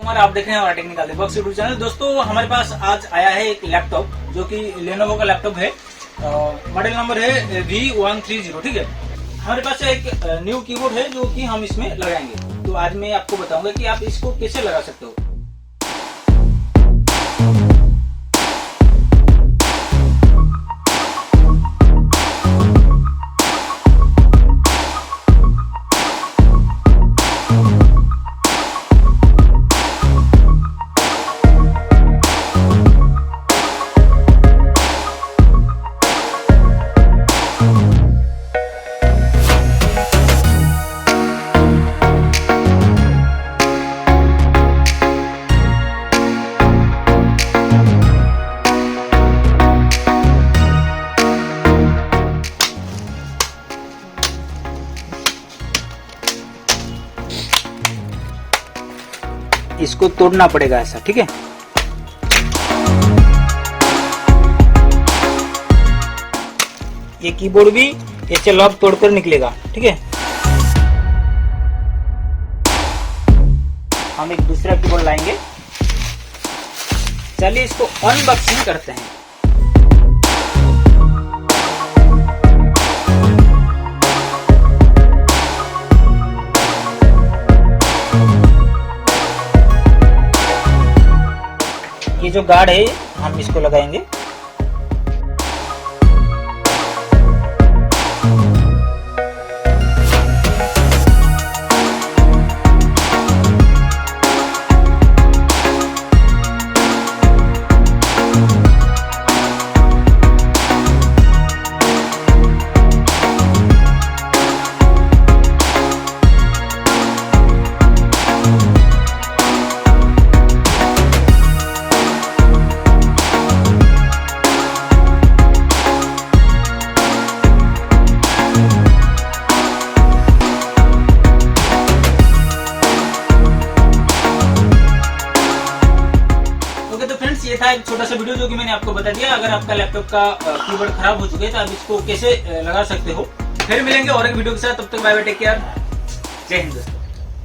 आप देख रहे हैं हमारा टेक्निकल दिपक्स यूट्यूब चैनल। दोस्तों हमारे पास आज आया है एक लैपटॉप जो कि लेनोवो का लैपटॉप है। मॉडल नंबर है V130। ठीक है, हमारे पास एक न्यू कीबोर्ड है जो कि हम इसमें लगाएंगे। तो आज मैं आपको बताऊंगा कि आप इसको कैसे लगा सकते हो। इसको तोड़ना पड़ेगा ऐसा, ठीक है। ये कीबोर्ड भी ऐसे लॉक तोड़कर निकलेगा, ठीक है। हम एक दूसरा कीबोर्ड लाएंगे। चलिए इसको अनबॉक्सिंग करते हैं। ये जो गार्ड है हम इसको लगाएंगे। ये था एक छोटा सा वीडियो जो कि मैंने आपको बता दिया। अगर आपका लैपटॉप का कीबोर्ड खराब हो चुके हैं तो आप इसको कैसे लगा सकते हो। फिर मिलेंगे और एक वीडियो के साथ। तब तक बाय बाय, टेक केयर, जय हिंद।